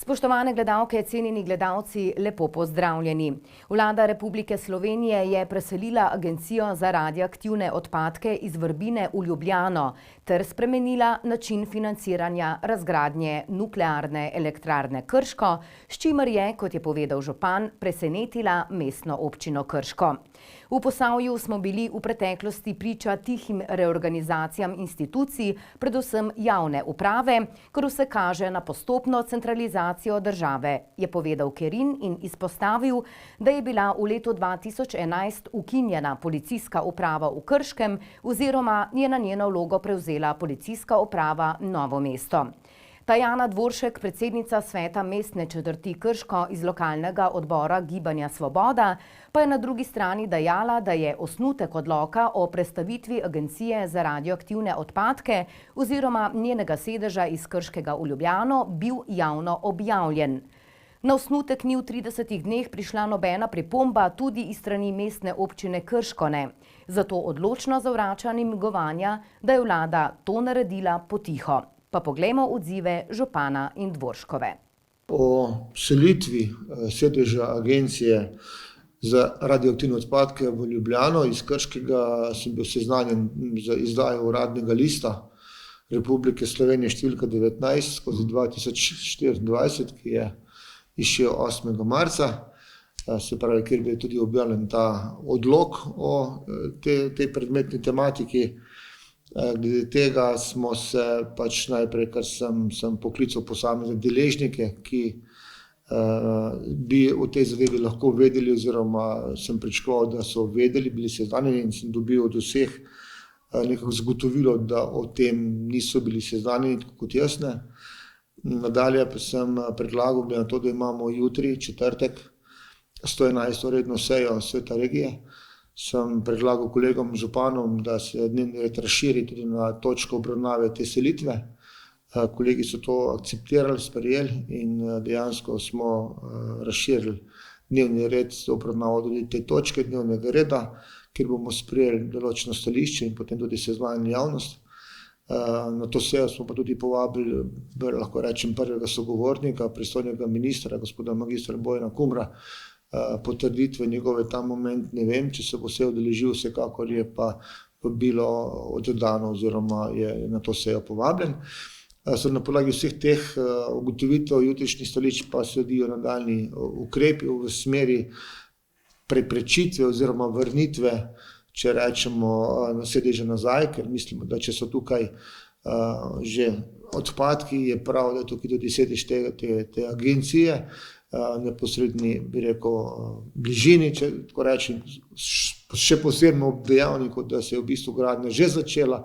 Spoštovane gledalke, cenjeni gledalci, lepo pozdravljeni. Vlada Republike Slovenije je preselila Agencijo za radioaktivne odpadke iz Vrbine v Ljubljano ter spremenila način financiranja razgradnje nuklearne elektrarne Krško, s čimer je, kot je povedal župan, presenetila mestno občino Krško. V Posavju smo bili v preteklosti priča tihim reorganizacijam institucij, predvsem javne uprave, kar vse kaže na postopno centralizacijo države, je povedal Kerin in izpostavil, da je bila v letu 2011 ukinjena policijska uprava v Krškem oziroma je na njeno vlogo prevzela policijska uprava Novo mesto. Tajana Dvoršek, predsednica sveta mestne četrti Krško iz lokalnega odbora Gibanja Svoboda, pa je na drugi strani dejala, da je osnutek odloka o prestavitvi Agencije za radioaktivne odpadke oziroma njenega sedeža iz Krškega v Ljubljano bil javno objavljen. Na osnutek ni v 30 dneh prišla nobena pripomba tudi iz strani mestne občine Krško ne. Zato odločno zavrača namigovanja, da je vlada to naredila potiho. Pa poglejmo odzive župana in Dvorškove. O selitvi sedeža Agencije za radioaktivne odpadke v Ljubljano iz Krškega sem bil seznanjen z izdajo uradnega lista Republike Slovenije številka 19/2024, ki je izšel 8. marca, se pravi, kjer je tudi objavljen ta odlok o tej predmetni tematiki. Glede tega smo se najprej, ker sem poklical posamezne deležnike, ki bi o tej zadevi lahko vedeli oziroma sem pričakoval, da so vedeli, bili seznanjeni in sem dobil od vseh nekako zagotovilo, da o tem niso bili seznanjeni, tako kot jaz ne. Nadalje pa sem predlagal, glede na to, da imamo jutri, četrtek, 111. redno sejo sveta regije, sem predlagal kolegom županom, da se dnevni red razširi tudi na točko obravnave te selitve. Kolegi so to akceptirali, sprejeli in dejansko smo razširili dnevni red za obravnavo tudi te točke dnevnega reda, kjer bomo sprejeli določeno stališče in potem tudi seznanili javnost. Na to sejo smo pa tudi povabili, lahko rečem, prvega sogovornika, pristojnega ministra, gospoda magistra Bojana Kumra. Potrditve njegove ta moment ne vem, če se bo vse udeležil, vsekakor je pa bilo oddano oziroma je na to sejo povabljen. Na podlagi vseh teh ugotovitev jutrišnjih stališč pa sledijo nadaljnji ukrepi v smeri preprečitve oziroma vrnitve, če rečemo, na sedeže nazaj, ker mislimo, da če so tukaj že odpadki, je prav, da je tukaj tudi sedež te agencije, neposredni, bi rekel, bližini, če tako rečem, še posebno ob dejavniku, da se je v bistvu gradnja že začela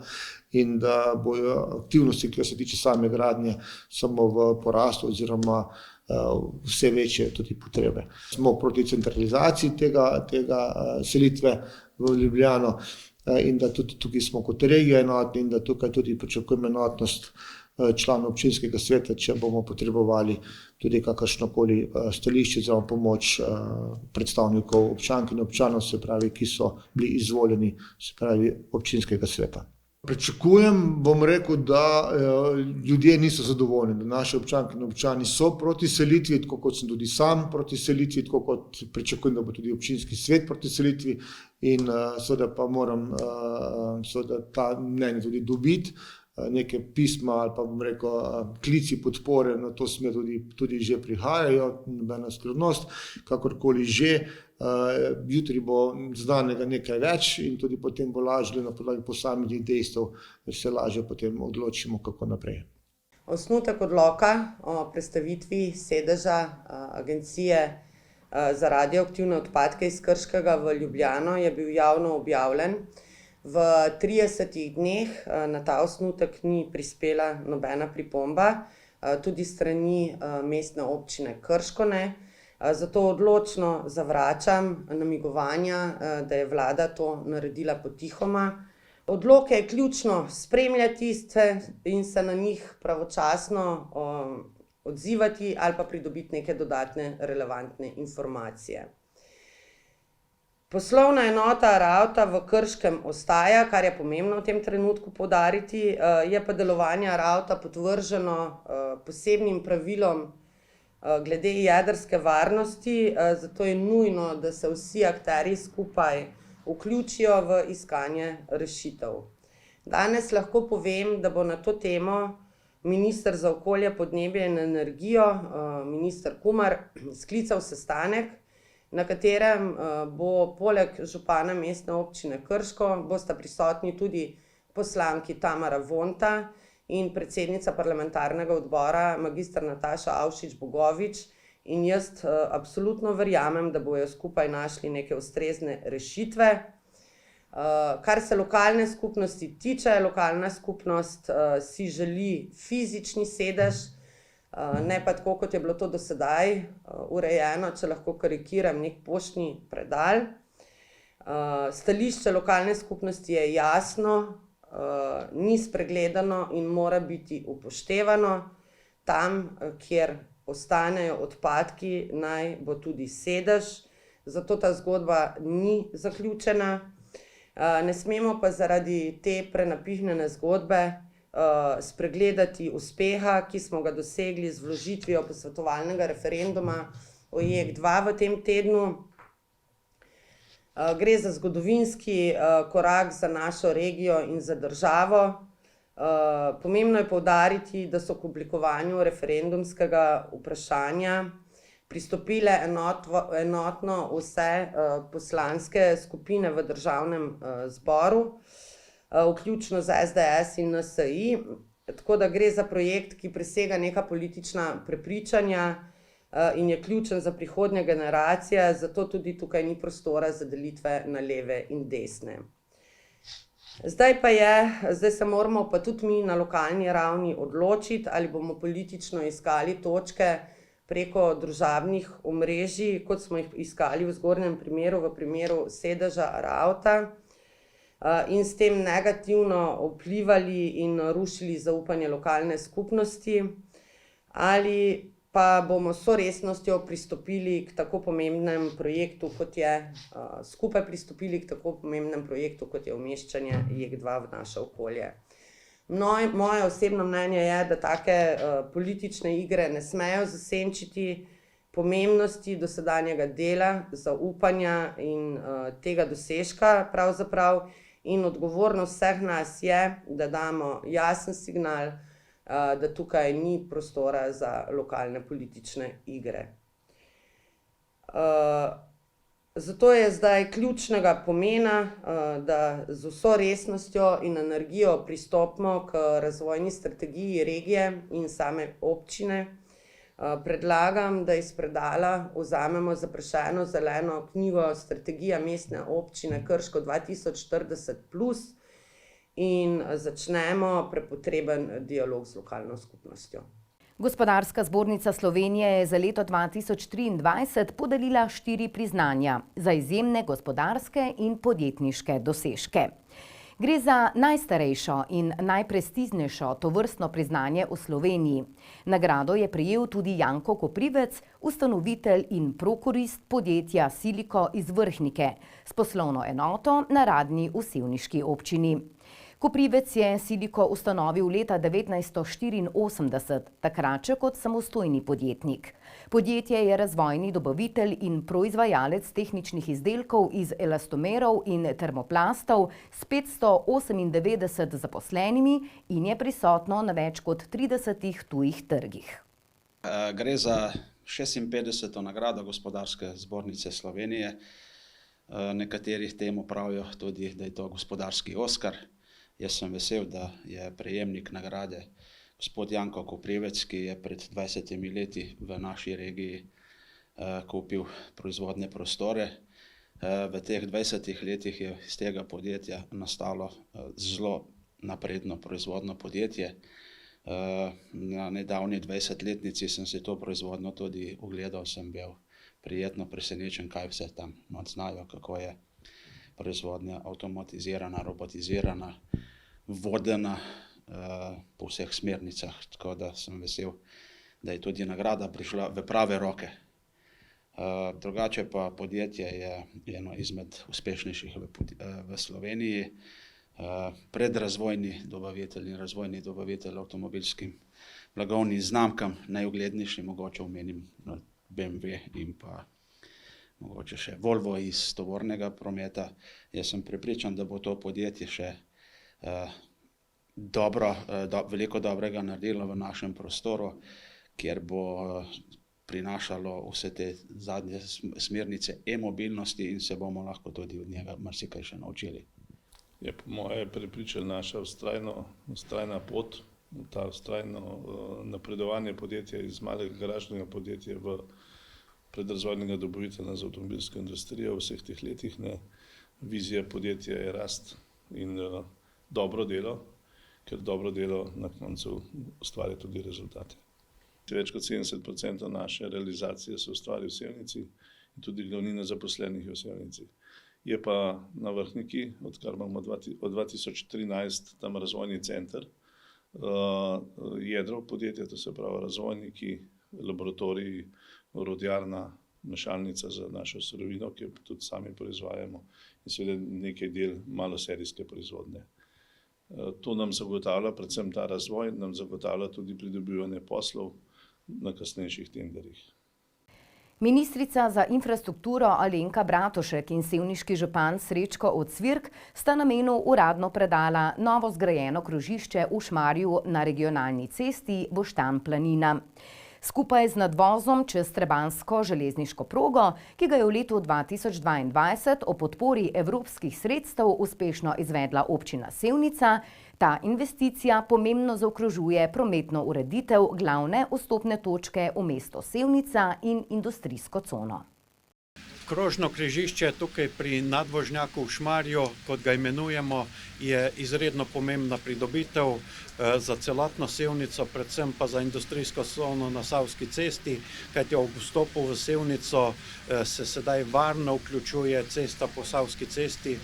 in da bojo aktivnosti, ki se tiče same gradnje, samo v porastu oziroma vse večje tudi potrebe. Smo proti centralizaciji tega selitve v Ljubljano in da tudi tukaj smo kot regija enotni in da tukaj tudi pričakujemo enotnost članov občinskega sveta, če bomo potrebovali tudi kakršnokoli stališče za pomoč predstavnikov občank in občanov, se pravi, ki so bili izvoljeni, se pravi, občinskega sveta. Pričakujem, bom rekel, da ljudje niso zadovoljni, da naši občanke in občani so proti selitvi, tako kot sem tudi sam proti selitvi, tako kot pričakujem, da bo tudi občinski svet proti selitvi in seveda pa moram ta mnenje tudi dobiti. Neke pisma ali pa bom rekel klici podpore na to smer tudi že prihajajo, nobena skrivnost, kakorkoli že. Jutri bo znanega nekaj več in tudi potem bo lažje na podlagi posameznih dejstev, da se lažje potem odločimo, kako naprej. Osnutek odloka o prestavitvi sedeža Agencije za radioaktivne odpadke iz Krškega v Ljubljano je bil javno objavljen. V 30 dneh na ta osnutek ni prispela nobena pripomba, tudi strani mestne občine Krško ne. Zato odločno zavračam namigovanja, da je vlada to naredila potihoma. Odloke je ključno spremljati in se na njih pravočasno odzivati ali pa pridobiti neke dodatne relevantne informacije. Poslovna enota Ravta v Krškem ostaja, kar je pomembno v tem trenutku poudariti, je pa delovanje Ravta podvrženo posebnim pravilom glede jedrske varnosti, zato je nujno, da se vsi akterji skupaj vključijo v iskanje rešitev. Danes lahko povem, da bo na to temo minister za okolje, podnebje in energijo, minister Kumer, sklical sestanek, na katerem bo poleg župana Mestne občine Krško bosta prisotni tudi poslanki Tamara Vonta in predsednica parlamentarnega odbora magistra Nataša Avšič Bogovič, in jaz absolutno verjamem, da bojo skupaj našli neke ustrezne rešitve. Kar se lokalne skupnosti tiče, lokalna skupnost si želi fizični sedež, ne pa tako, kot je bilo to do sedaj urejeno, če lahko karikiram, nek poštni predal. Stališče lokalne skupnosti je jasno, ni spregledano in mora biti upoštevano. Tam, kjer ostanejo odpadki, naj bo tudi sedež, zato ta zgodba ni zaključena. Ne smemo pa zaradi te prenapihnjene zgodbe spregledati uspeha, ki smo ga dosegli z vložitvijo posvetovalnega referenduma o JEK2 v tem tednu. Gre za zgodovinski korak za našo regijo in za državo. Pomembno je poudariti, da so k oblikovanju referendumskega vprašanja pristopile enotno vse poslanske skupine v državnem zboru, vključno z SDS in NSi, tako da gre za projekt, ki presega neka politična prepričanja in je ključen za prihodnje generacije, zato tudi tukaj ni prostora za delitve na leve in desne. Zdaj se moramo pa tudi mi na lokalni ravni odločiti, ali bomo politično iskali točke preko družabnih omrežij, kot smo jih iskali v zgornjem primeru, v primeru sedeža Ravta, in s tem negativno vplivali in rušili zaupanje lokalne skupnosti, ali pa bomo s resnostjo pristopili k tako pomembnem projektu, kot je skupaj pristopili k tako pomembnem projektu, kot je umeščanje JEK2 v naše okolje. Moje osebno mnenje je, da take politične igre ne smejo zasenčiti pomembnosti dosedanjega dela, zaupanja in tega dosežka pravzaprav, in odgovornost vseh nas je, da damo jasen signal, da tukaj ni prostora za lokalne politične igre. Zato je zdaj ključnega pomena, da z vso resnostjo in energijo pristopimo k razvojni strategiji regije in same občine. Predlagam, da iz predala vzamemo zaprašeno zeleno knjigo Strategija Mestne občine Krško 2040+ in začnemo prepotreben dialog z lokalno skupnostjo. Gospodarska zbornica Slovenije je za leto 2023 podelila 4 priznanja za izjemne gospodarske in podjetniške dosežke. Gre za najstarejšo in najprestižnejšo tovrstno priznanje v Sloveniji. Nagrado je prejel tudi Janko Koprivec, ustanovitelj in prokurist podjetja Siliko iz Vrhnike, s poslovno enoto na Radni v sevniški občini. Koprivec je Siliko ustanovil leta 1984, takrat še kot samostojni podjetnik. Podjetje je razvojni dobavitelj in proizvajalec tehničnih izdelkov iz elastomerov in termoplastov s 598 zaposlenimi in je prisotno na več kot 30 tujih trgih. Gre za 56. nagrado Gospodarske zbornice Slovenije. Nekateri temu pravijo tudi, da je to gospodarski Oskar. Jaz sem vesel, da je prejemnik nagrade gospod Janko Koprivec, ki je pred 20 leti v naši regiji kupil proizvodne prostore. V teh 20 letih je iz tega podjetja nastalo zelo napredno proizvodno podjetje. Na nedavni 20-letnici sem si to proizvodno tudi ogledal, sem bil prijetno presenečen, kaj vse tam znajo, kako je proizvodnja avtomatizirana, robotizirana, vodena po vseh smernicah, tako da sem vesel, da je tudi nagrada prišla v prave roke. Drugače pa podjetje je eno izmed uspešnejših v Sloveniji. predrazvojni dobavitelj in razvojni dobavitelj avtomobilskim blagovnim znamkam. Najuglednejši mogoče omenim BMW in pa mogoče še Volvo iz tovornega prometa. Jaz sem prepričan, da bo to podjetje še veliko dobrega naredilo v našem prostoru, kjer bo prinašalo vse te zadnje smernice e-mobilnosti in se bomo lahko tudi od njega marsikaj še naučili. Je po moje prepričan naša vztrajna pot, ta vztrajno napredovanje podjetja iz malega garažnega podjetja v predrazvojnega dobavitelja za avtomobilsko industrijo v vseh teh letih. Vizija podjetja je rast in dobro delo, ker dobro delo na koncu ustvarja tudi rezultate. Več kot 70% naše realizacije se ustvari v Sevnici in tudi glavnina zaposlenih je v Sevnici. Je pa na Vrhniki, odkar imamo od 2013 tam razvojni center, jedro podjetja, to se pravi razvojniki, laboratoriji, orodjarna, mešalnica za našo surovino, ki jo tudi sami proizvajamo, in seveda nekaj del maloserijske proizvodnje. To nam zagotavlja, predvsem ta razvoj, nam zagotavlja tudi pridobivanje poslov na kasnejših tenderjih. Ministrica za infrastrukturo Alenka Bratušek in sevniški župan Srečko Ocvirk sta namenu uradno predala novo zgrajeno krožišče v Šmarju na regionalni cesti Boštanj-Planina. Skupaj z nadvozom čez trebanjsko železniško progo, ki ga je v letu 2022 o podpori evropskih sredstev uspešno izvedla občina Sevnica, ta investicija pomembno zaokrožuje prometno ureditev glavne vstopne točke v mesto Sevnica in industrijsko cono. Krožno križišče tukaj pri nadvožnjaku v Šmarju, kot ga imenujemo, je izredno pomembna pridobitev za celotno Sevnico, predvsem pa za industrijsko cono na Savski cesti, kajti ob vstopu v Sevnico se sedaj varno vključuje cesta po Savski cesti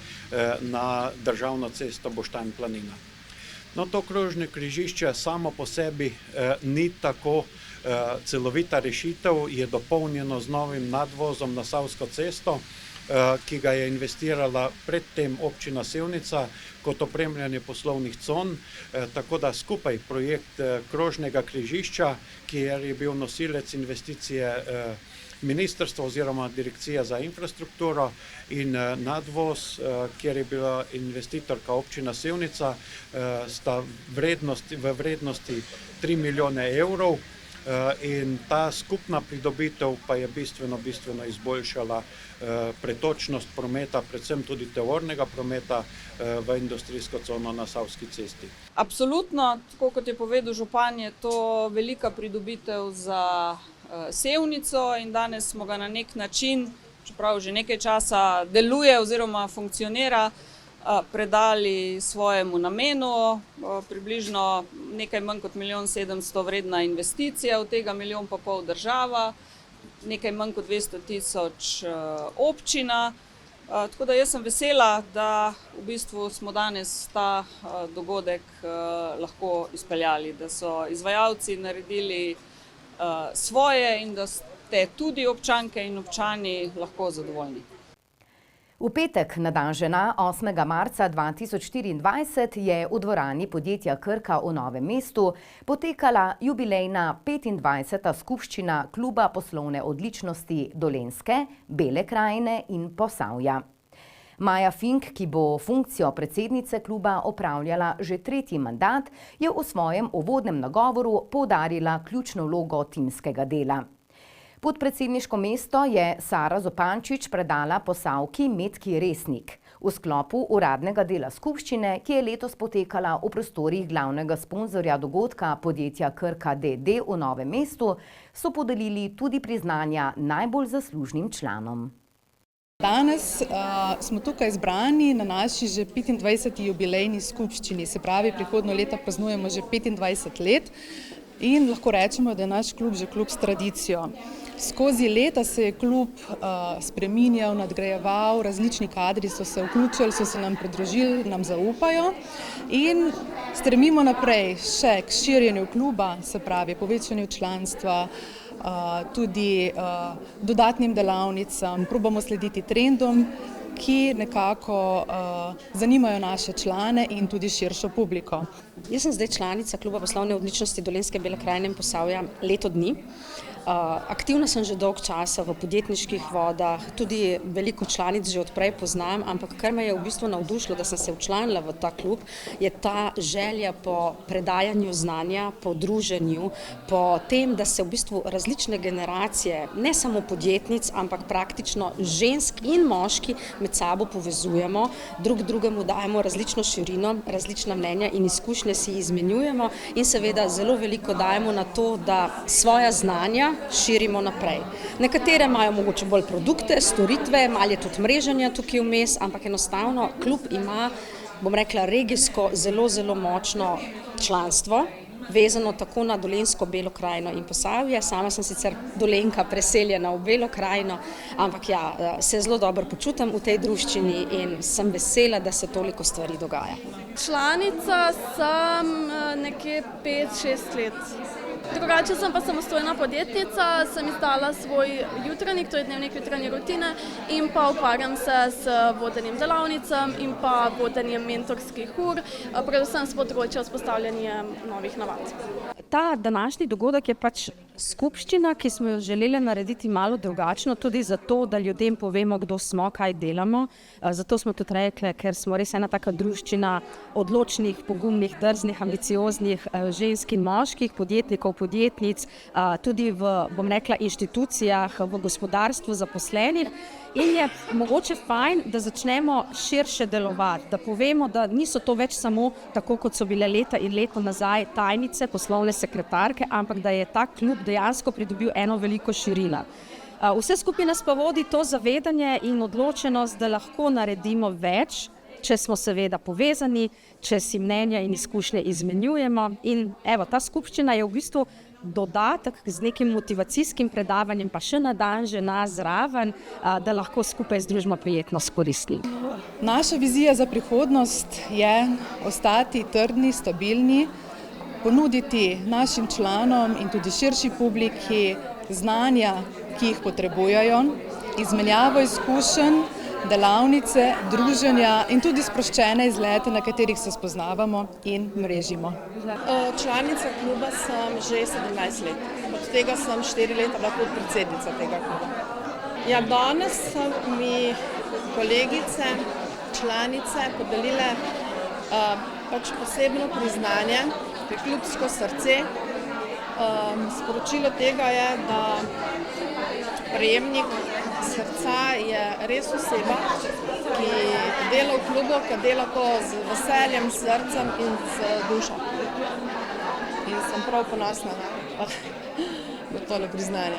na državno cesto Boštanj-Planina. No, to krožno križišče samo po sebi ni tako celovita rešitev, je dopolnjeno z novim nadvozom na Savsko cesto, ki ga je investirala predtem občina Sevnica kot opremljanje poslovnih con, tako da skupaj projekt krožnega križišča, kjer je bil nosilec investicije ministrstvo oziroma direkcija za infrastrukturo, in nadvoz, kjer je bila investitorka občina Sevnica, sta v vrednosti 3 milijone evrov. In ta skupna pridobitev pa je bistveno izboljšala pretočnost prometa, predvsem tudi tovornega prometa v industrijsko cono na Savski cesti. Absolutno, tako kot je povedal župan, je to velika pridobitev za Sevnico in danes smo ga na nek način, čeprav že nekaj časa deluje oziroma funkcionira, predali svojemu namenu, približno nekaj manj kot 1,7 vredna investicija, od tega 1,5 milijona država, nekaj manj kot 200.000 občina. Tako da jaz sem vesela, da v bistvu smo danes ta dogodek lahko izpeljali, da so izvajalci naredili svoje in da ste tudi občanke in občani lahko zadovoljni. V petek, na dan žena, 8. marca 2024, je v dvorani podjetja Krka v Novem mestu potekala jubilejna 25. skupščina Kluba poslovne odličnosti Dolenjske, Bele krajine in Posavja. Maja Fink, ki bo funkcijo predsednice kluba opravljala že 3. mandat, je v svojem uvodnem nagovoru poudarila ključno vlogo timskega dela. Podpredsedniško mesto je Sara Zupančič predala Posavki Metki Resnik. V sklopu uradnega dela skupščine, ki je letos potekala v prostorih glavnega sponzorja dogodka podjetja Krka d.d. v Novem mestu, so podelili tudi priznanja najbolj zaslužnim članom. Danes smo tukaj zbrani na naši že 25. jubilejni skupščini, se pravi, prihodnje leto praznujemo že 25 let in lahko rečemo, da je naš klub že klub s tradicijo. Skozi leta se je klub spreminjal, nadgrajeval, različni kadri so se vključili, so se nam pridružili, nam zaupajo in stremimo naprej še k širjenju kluba, se pravi povečanju članstva, tudi dodatnim delavnicam, probamo slediti trendom ki nekako zanimajo naše člane in tudi širšo publiko. Jaz sem zdaj članica Kluba poslovne odličnosti Dolenjske, Bele krajine in Posavja leto dni. Aktivna sem že dolg časa v podjetniških vodah, tudi veliko članic že odprej poznam, ampak kar me je v bistvu navdušilo, da sem se včlanila v ta klub, je ta želja po predajanju znanja, po druženju, po tem, da se v bistvu različne generacije, ne samo podjetnic, ampak praktično žensk in moški med sabo povezujemo, drug drugemu dajemo različno širino, različna mnenja in izkušnje si izmenjujemo in seveda zelo veliko dajemo na to, da svoja znanja širimo naprej. Nekatere imajo mogoče bolj produkte, storitve, malo je tudi mreženja tukaj vmes, ampak enostavno klub ima, bom rekla, regijsko zelo močno članstvo, vezano tako na Dolenjsko, Belo krajino in Posavje. Sama sem sicer Dolenjka, preseljena v Belo krajino, ampak ja, se zelo dobro počutim v tej druščini in sem vesela, da se toliko stvari dogaja. Članica sem nekje 5-6 let. Drugače sem pa samostojna podjetnica, sem izdala svoj jutranjik, to je dnevnik jutranje rutine in pa ukvarjam se s vodenjem delavnicam in pa vodenjem mentorskih ur, predvsem s področja vzpostavljanja novih navad. Ta današnji dogodek je pač skupščina, ki smo jo želeli narediti malo drugačno, tudi zato, da ljudem povemo, kdo smo, kaj delamo. Zato smo tudi rekli, ker smo res ena taka druščina odločnih, pogumnih, drznih, ambicioznih žensk in moških, podjetnikov, podjetnic, tudi v, bom rekla, inštitucijah, v gospodarstvu zaposlenih. In je mogoče fajn, da začnemo širše delovati, da povemo, da niso to več samo, tako kot so bile leta in leto nazaj, tajnice, poslovne sekretarke, ampak da je ta klub dejansko pridobil eno veliko širino. Vse skupaj nas pa vodi to zavedanje in odločenost, da lahko naredimo več, če smo seveda povezani, če si mnenja in izkušnje izmenjujemo. In evo, ta skupščina je v bistvu dodatek z nekim motivacijskim predavanjem, pa še na dan že nas zraven, da lahko skupaj združimo prijetno s koristnim. Naša vizija za prihodnost je ostati trdni, stabilni, ponuditi našim članom in tudi širši publiki znanja, ki jih potrebujejo, izmenjavo izkušenj, delavnice, druženja in tudi sproščene izlete, na katerih se spoznavamo in mrežimo. Članica kluba sem že 17 let, od tega sem 4 leta bila tudi predsednica tega kluba. Ja, danes so mi kolegice, članice podelile pač posebno priznanje, klubsko srce. Sporočilo tega je, da prejemnik srca je res oseba, ki dela v klubu, ki dela to z veseljem, s srcem in z dušo. In sem prav ponosna na tole priznanje.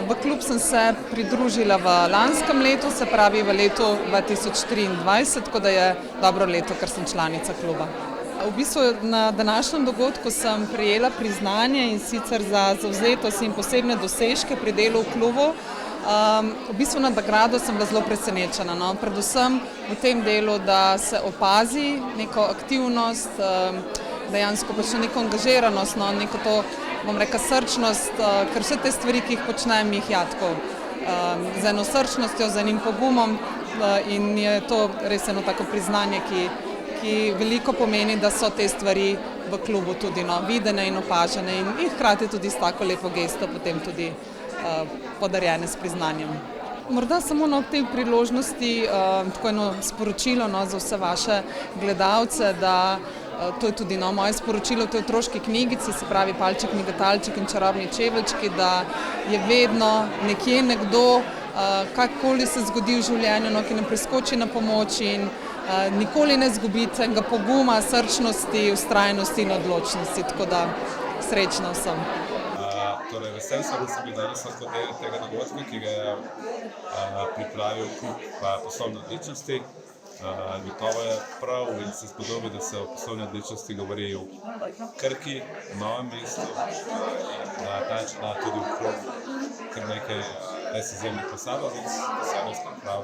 V klub sem se pridružila v lanskem letu, se pravi v letu 2023, tako da je dobro leto, ker sem članica kluba. V bistvu na današnjem dogodku sem prejela priznanje in sicer za zavzetost in posebne dosežke pri delu v klubu. V bistvu na nagrado sem bila zelo presenečena, no? Predvsem v tem delu, da se opazi neko aktivnost, dejansko pač neko angažiranost, no? Neko to, bom rekla, srčnost, ker vse te stvari, ki jih počnem, jih tako z eno srčnostjo, z enim pogumom in je to res eno tako priznanje, ki veliko pomeni, da so te stvari v klubu tudi videne in opažene in hkrati tudi s tako lepo gesto potem tudi podarjene s priznanjem. Morda samo na tej priložnosti tako eno sporočilo za vse vaše gledalce, da to je tudi moje sporočilo v tej otroški knjigici, se pravi Palček, Migatalček in čarobni čeveljčki, da je vedno nekje nekdo, kakorkoli se zgodi v življenju, ki nam priskoči na pomoč in nikoli ne zgubiti enega poguma, srčnosti, vztrajnosti in odločnosti, tako da srečno vsem. Torej, vesel sem, da sem bil danes lahko del tega dogodka, ki ga je pripravil klub poslovne odličnosti. Gotovo je prav in se spodobi, da se o poslovni odličnosti govori v Krki, v Novem mestu in na ta način tudi v klub kar nekaj res izjemnih posameznic, posameznih prav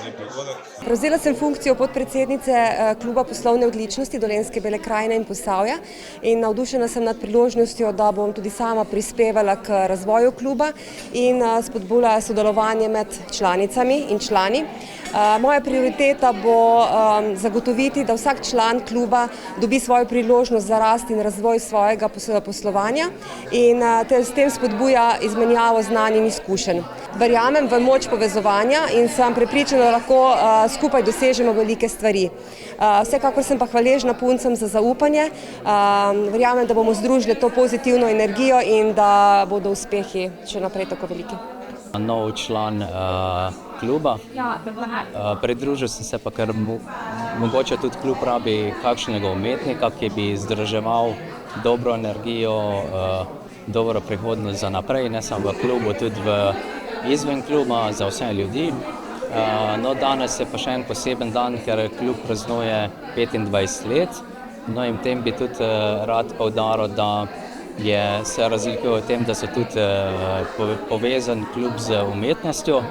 lep dogodek. Prevzela sem funkcijo podpredsednice kluba poslovne odličnosti Dolenjske, Bele krajine in Posavja in navdušena sem nad priložnostjo, da bom tudi sama prispevala k razvoju kluba in spodbujala sodelovanje med članicami in člani. Moja prioriteta bo zagotoviti, da vsak član kluba dobi svojo priložnost za rast in razvoj svojega poslovanja in s tem spodbuja izmenjavo znanj in izkušenj. Verjamem v moč povezovanja in sem prepričana, da lahko skupaj dosežemo velike stvari. Vsekakor sem pa hvaležna puncem za zaupanje. Verjamem, da bomo združili to pozitivno energijo in da bodo uspehi še naprej tako veliki. Nov član kluba. Pridružil sem se pa, ker mogoče tudi klub rabi kakšnega umetnika, ki bi združeval dobro energijo, dobro prihodnost za naprej, ne samo v klubu, tudi izven kluba za vse ljudi. No, danes je pa še en poseben dan, ker klub praznuje 25 let. No in tem bi tudi rad poudaril, da se razlikuje v tem, da so tudi povezan klub z umetnostjo,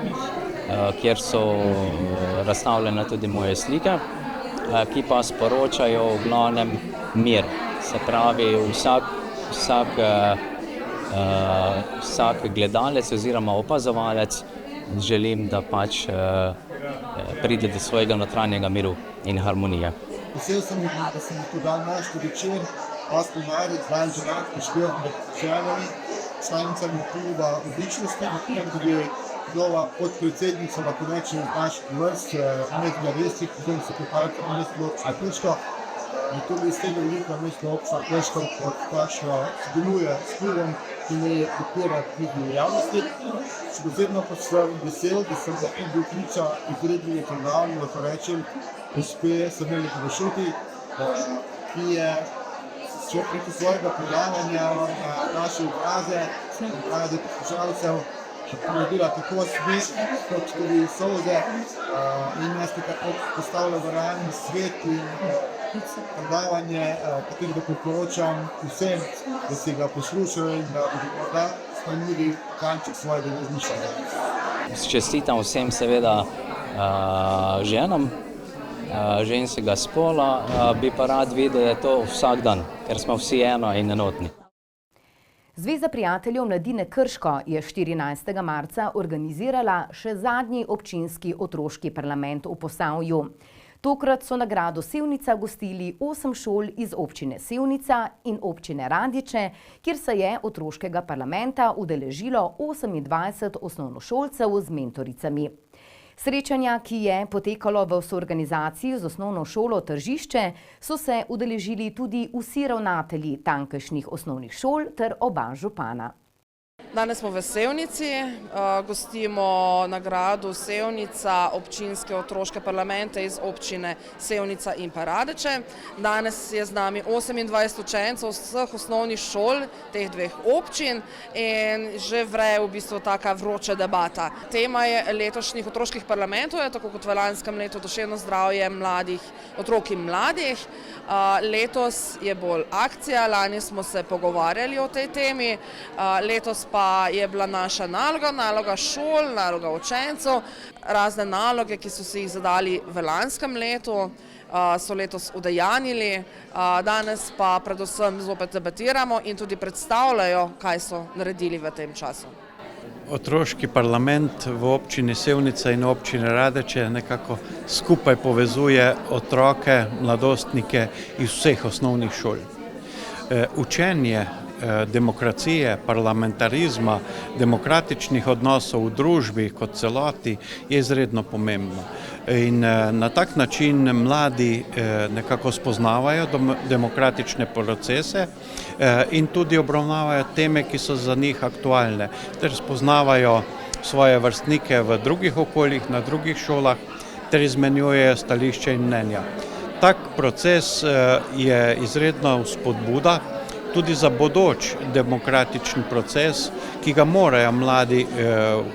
kjer so razstavljene tudi moje slike, ki pa sporočajo v glavnem mir. Se pravi, vsak gledalec oziroma opazovalec želim, da pač pride do svojega notranjega miru in harmonije. Vesel sem, da sem to dan našel večer, 8. marec, dan že rad poštel med članami, članicami kluba odličnosti, da je nova podpredsednica, lahko rečem, naših vrst, Medna Resik, potem sekretarka mestno občina Krško. In tudi iz tega velika mestna občina Krško odplačno sodeluje s klubom in je podpira knjižne javnosti. Še posebno pa sem vesel, da sem lahko bil priča izrednega programa, lahko rečem, gospe Samelje Kovašuti, ki je preko svojega predavanja naše obraze poslušalcev ponudila tako smeh, kot tudi solze in nas tako postavila v realni svet in predavanje, katerega priporočam vsem, da si ga poslušajo in da bodo morda spremenili kanček svojega razmišljanja. Čestitam vsem seveda ženam, ženskega spola, bi pa rad videl, da je to vsak dan, ker smo vsi eno in enotni. Zveza prijateljev mladine Krško je 14. marca organizirala še zadnji občinski otroški parlament v Posavju. Tokrat so nagrado Sevnica gostili 8 šol iz občine Sevnica in občine Radiče, kjer se je otroškega parlamenta udeležilo 28 osnovnošolcev z mentoricami. Srečanja, ki je potekalo v soorganizaciji z osnovno šolo Tržišče, so se udeležili tudi vsi ravnatelji tankajšnjih osnovnih šol ter oba župana. Danes smo v Sevnici, gostimo nagrado Sevnica občinske otroške parlamente iz občine Sevnica in pa Radeče. Danes je z nami 28 učencev vseh osnovnih šol teh dveh občin in že vre v bistvu taka vroča debata. Tema je letošnjih otroških parlamentov, je tako kot v lanskem letu duševno zdravje mladih, otrok in mladih. Letos je bolj akcija, lani smo se pogovarjali o tej temi, letos pa je bila naša naloga šol, naloga učencev, razne naloge, ki so si jih zadali v lanskem letu, so letos udejanjili, danes pa predvsem zopet debatiramo in tudi predstavljajo, kaj so naredili v tem času. Otroški parlament v občini Sevnica in občini Radeče nekako skupaj povezuje otroke, mladostnike iz vseh osnovnih šol. Učenje demokracije, parlamentarizma, demokratičnih odnosov v družbi kot celoti je izredno pomembno. In na tak način mladi nekako spoznavajo demokratične procese in tudi obravnavajo teme, ki so za njih aktualne, ter spoznavajo svoje vrstnike v drugih okoljih, na drugih šolah, ter izmenjujejo stališče in mnenja. Tak proces je izredna spodbuda tudi za bodoč demokratični proces, ki ga morajo mladi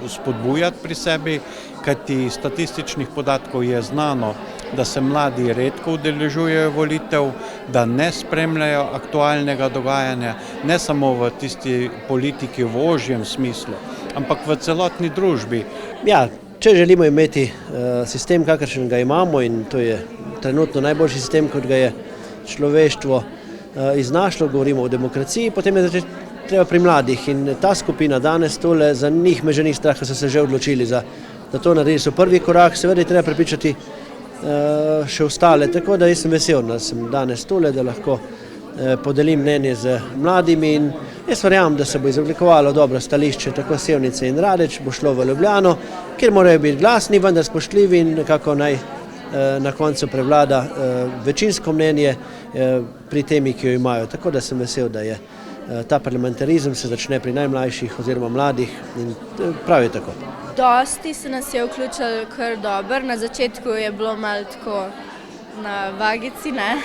spodbujati pri sebi, kajti statističnih podatkov je znano, da se mladi redko udeležujejo volitev, da ne spremljajo aktualnega dogajanja, ne samo v tisti politiki v ožjem smislu, ampak v celotni družbi. Ja, če želimo imeti sistem, kakršen ga imamo, in to je trenutno najboljši sistem, kot ga je človeštvo iznašlo, govorimo o demokraciji, potem je treba pri mladih in ta skupina danes tole, za njih me že ni strah, ker so se že odločili za da to naredi, so prvi korak, seveda je treba prepričati še ostale, tako da jaz sem vesel, da sem danes tole, da lahko podelim mnenje z mladimi in jaz verjamem, da se bo izoblikovalo dobro stališče tako Sevnice in Radeč, bo šlo v Ljubljano, kjer morajo biti glasni, vendar spoštljivi in nekako naj na koncu prevlada večinsko mnenje pri temi, ki jo imajo. Tako da sem vesel, da je ta parlamentarizem se začne pri najmlajših oziroma mladih in prav je tako. Dosti se nas je vključilo kar dobro, na začetku je bilo malo tako na vagici, ne.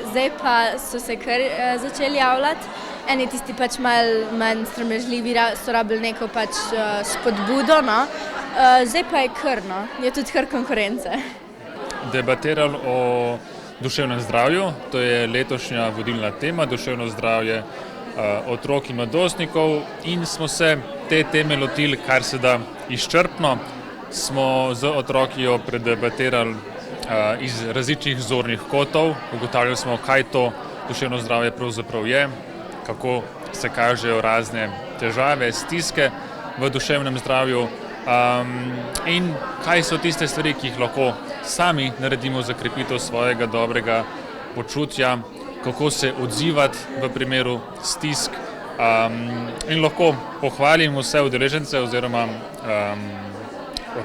Zdaj pa so se kar začeli javljati. Eni tisti pač malo manj sramežljivi so rabili neko pač spodbudo, no. Zdaj pa je kar, no, je tudi kar konkurence. Debatirali o duševnem zdravju, to je letošnja vodilna tema, duševno zdravje otrok in mladostnikov in smo se te teme lotili kar se da izčrpno. Smo z otroki jo predebatirali iz različnih zornih kotov, ugotavljali smo, kaj to duševno zdravje pravzaprav je, kako se kažejo razne težave, stiske v duševnem zdravju in kaj so tiste stvari, ki jih lahko sami naredimo za krepitev svojega dobrega počutja, kako se odzivati v primeru stisk in lahko pohvalim vse udeležence oziroma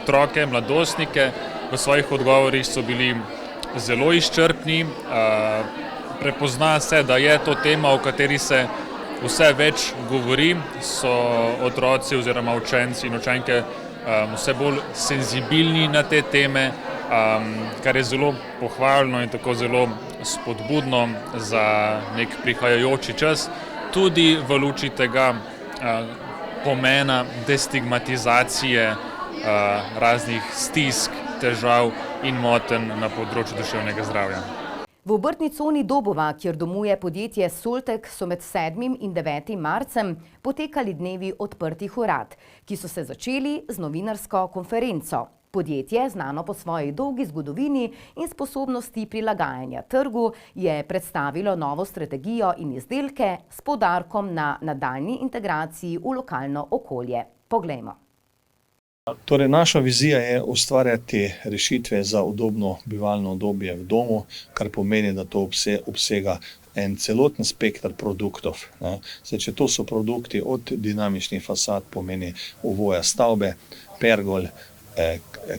otroke, mladostnike. V svojih odgovorih so bili zelo izčrpni, prepozna se, da je to tema, o kateri se vse več govori, so otroci oziroma učenci in učenke vse bolj senzibilni na te teme, kar je zelo pohvalno in tako zelo spodbudno za nek prihajajoči čas, tudi v luči tega pomena destigmatizacije raznih stisk, težav in motenj na področju duševnega zdravja. V obrtni coni Dobova, kjer domuje podjetje Soltek, so med 7. in 9. marcem potekali dnevi odprtih urad, ki so se začeli z novinarsko konferenco. Podjetje, znano po svoji dolgi zgodovini in sposobnosti prilagajanja trgu, je predstavilo novo strategijo in izdelke s poudarkom na nadaljnji integraciji v lokalno okolje. Poglejmo. Torej, naša vizija je ustvarjati rešitve za udobno bivalno obdobje v domu, kar pomeni, da to obsega en celoten spekter produktov. Zdaj, če to so produkti od dinamičnih fasad, pomeni ovoja stavbe, pergol,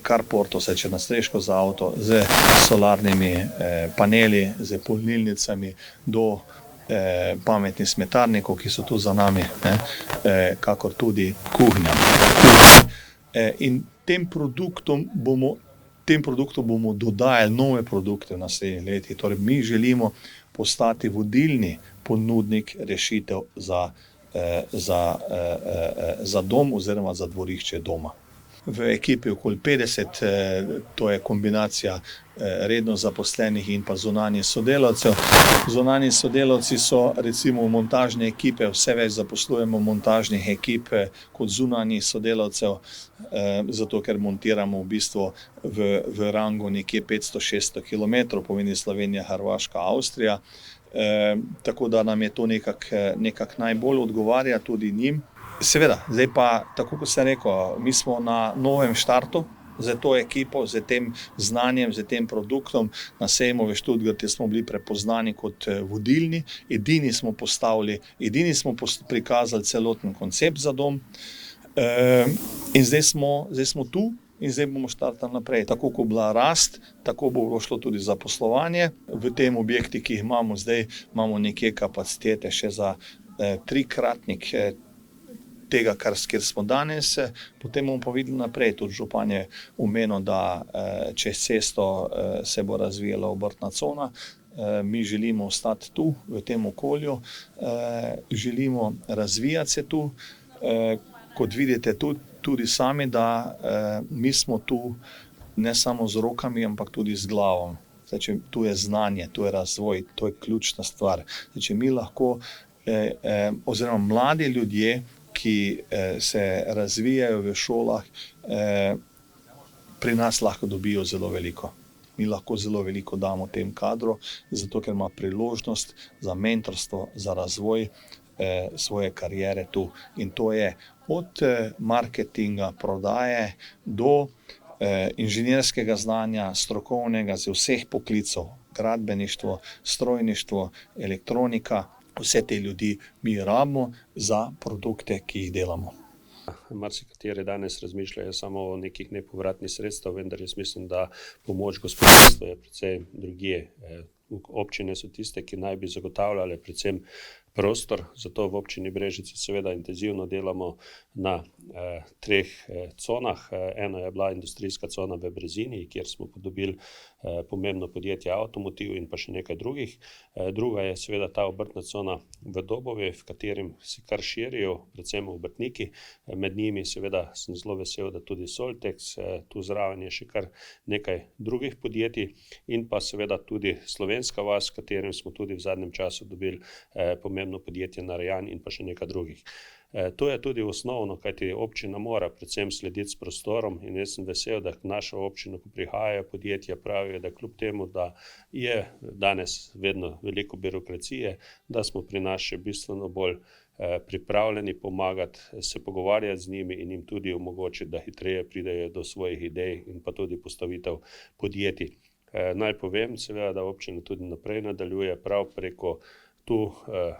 carporto, če nadstreško za avto, z solarnimi paneli, z polnilnicami do pametnih smetarnikov, ki so tu za nami, kakor tudi kuhinja. In tem produktom bomo dodajali nove produkte v naslednjih letih. Torej, mi želimo postati vodilni ponudnik rešitev za dom oziroma za dvorišče doma. V ekipi okoli 50, to je kombinacija redno zaposlenih in pa zunanjih sodelavcev. Zunanji sodelavci so recimo montažne ekipe, vse več zaposlujemo montažnih ekip kot zunanjih sodelavcev, zato ker montiramo v bistvu v rangu nekje 500-600 km, pomeni Slovenija, Hrvaška, Avstrija. Tako da nam je to nekako najbolj odgovarja tudi njim. Seveda, zdaj pa, tako kot sem rekel, mi smo na novem štartu z to ekipo, z tem znanjem, z tem produktom. Na sejmu v Stuttgartu smo bili prepoznani kot vodilni, edini smo prikazali celoten koncept za dom in zdaj smo tu in zdaj bomo štartali naprej. Tako kot bila rast, tako bo šlo tudi za poslovanje. V tem objekti, ki jih imamo zdaj, imamo nekje kapacitete še za 3-kratnik tega, kjer smo danes, potem bomo pa videli naprej. Tudi župan je omenil, da čez cesto se bo razvijala obrtna cona. Mi želimo ostati tu, v tem okolju, želimo razvijati se tu. Kot vidite tudi sami, da mi smo tu ne samo z rokami, ampak tudi z glavo. Zdaj, tu je znanje, tu je razvoj, to je ključna stvar. Zdaj, mi lahko, oziroma mladi ljudje, ki se razvijajo v šolah, pri nas lahko dobijo zelo veliko. Mi lahko zelo veliko damo tem kadru, zato ker ima priložnost za mentorstvo, za razvoj svoje kariere tu. In to je od marketinga, prodaje do inženirskega znanja, strokovnega z vseh poklicov, gradbeništvo, strojništvo, elektronika, vse te ljudi mi rabimo za produkte, ki jih delamo. Marsikateri danes razmišljajo samo o nekih nepovratnih sredstev, vendar jaz mislim, da pomoč gospodarstvu je precej drugje. Občine so tiste, ki naj bi zagotavljale predvsem prostor, zato v občini Brežice seveda intenzivno delamo na 3 conah. Ena je bila industrijska cona v Brezini, kjer smo dobili pomembno podjetje Avtomotiv in pa še nekaj drugih. Druga je seveda ta obrtna cona v Dobovi, v katerim se kar širijo, predvsem obrtniki. Med njimi seveda sem zelo vesel, da tudi Soltex, tu zraven je še kar nekaj drugih podjetij in pa seveda tudi Slovenska vas, v katerem smo tudi v zadnjem času dobili pomembno podjetje Narejan in pa še nekaj drugih. To je tudi osnovno, kajti občina mora predvsem slediti s prostorom in jaz sem vesel, da naša občina, ko prihajajo podjetja, pravijo, da kljub temu, da je danes vedno veliko birokracije, da smo pri nas še bistveno bolj pripravljeni pomagati, se pogovarjati z njimi in jim tudi omogočiti, da hitreje pridejo do svojih idej in pa tudi postavitev podjetij. Naj povem seveda, da občina tudi naprej nadaljuje prav preko tu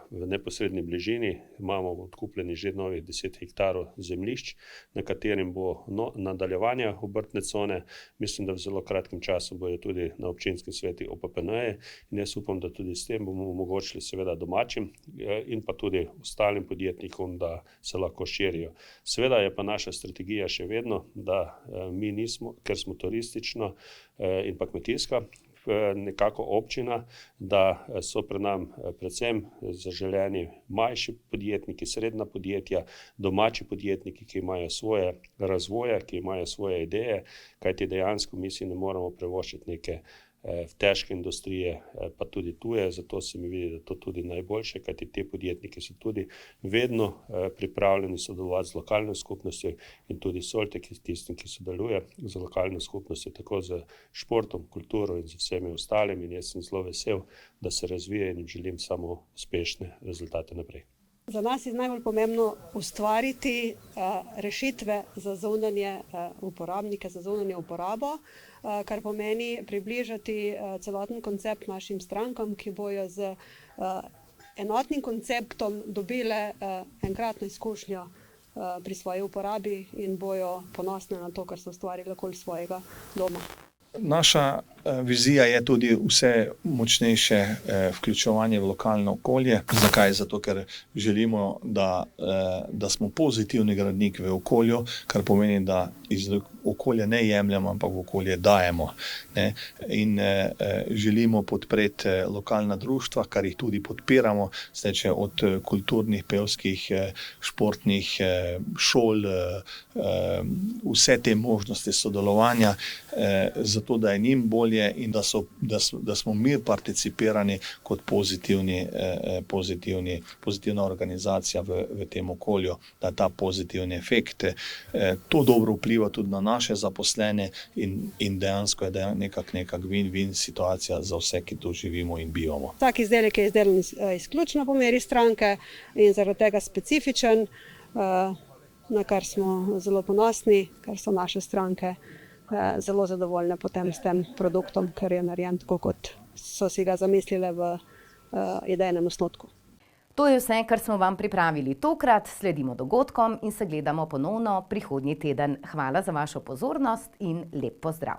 v neposredni bližini. Imamo odkupljeni že novih 10 hektarov zemljišč, na katerim bo nadaljevanje obrtne cone. Mislim, da v zelo kratkem času bojo tudi na občinskem sveti OPPN-je in jaz upam, da tudi s tem bomo omogočili seveda domačim in pa tudi ostalim podjetnikom, da se lahko širijo. Seveda je pa naša strategija še vedno, da mi nismo, ker smo turistično in pa kmetijska nekako občina, da so pred nam predvsem zaželeni manjši podjetniki, srednja podjetja, domači podjetniki, ki imajo svoje razvoje, ki imajo svoje ideje, kajti dejansko mi si ne moremo privoščiti neke težke industrije, pa tudi tuje, zato se mi vidi, da to tudi najboljše, kajti te podjetniki so tudi vedno pripravljeni sodelovati z lokalno skupnostjo in tudi Soltek je tistim, ki sodeluje z lokalno skupnostjo, tako z športom, kulturo in z vsemi ostalimi in jaz sem zelo vesel, da se razvije in jim želim samo uspešne rezultate naprej. Za nas je najbolj pomembno ustvariti rešitve za zunanje uporabnike, za zunanjo uporabo, kar pomeni približati celoten koncept našim strankam, ki bojo z enotnim konceptom dobile enkratno izkušnjo pri svoji uporabi in bojo ponosne na to, kar so ustvarili okoli svojega doma. Naša vizija je tudi vse močnejše vključevanje v lokalno okolje. Zakaj? Zato, ker želimo, da smo pozitivni gradnik v okolju, kar pomeni, da iz okolja ne jemljemo, ampak v okolje dajemo. In želimo podpreti lokalna društva, kar jih tudi podpiramo, steče od kulturnih, pevskih, športnih šol, vse te možnosti sodelovanja, zato da je njim bolje in da smo mi participirani kot pozitivna organizacija v tem okolju, da ta pozitivni efekt. To dobro vpliva tudi na naše zaposlene in dejansko je neka win-win situacija za vse, ki tu živimo in bivamo. Vsak izdelek je izdelan izključno po meri stranke in zaradi tega specifičen, na kar smo zelo ponosni, ker so naše stranke zelo zadovoljne potem s tem produktom, ker je narejen tako, kot so si ga zamislile v idejnem osnutku. To je vse, kar smo vam pripravili. Tokrat sledimo dogodkom in se gledamo ponovno prihodnji teden. Hvala za vašo pozornost in lep pozdrav.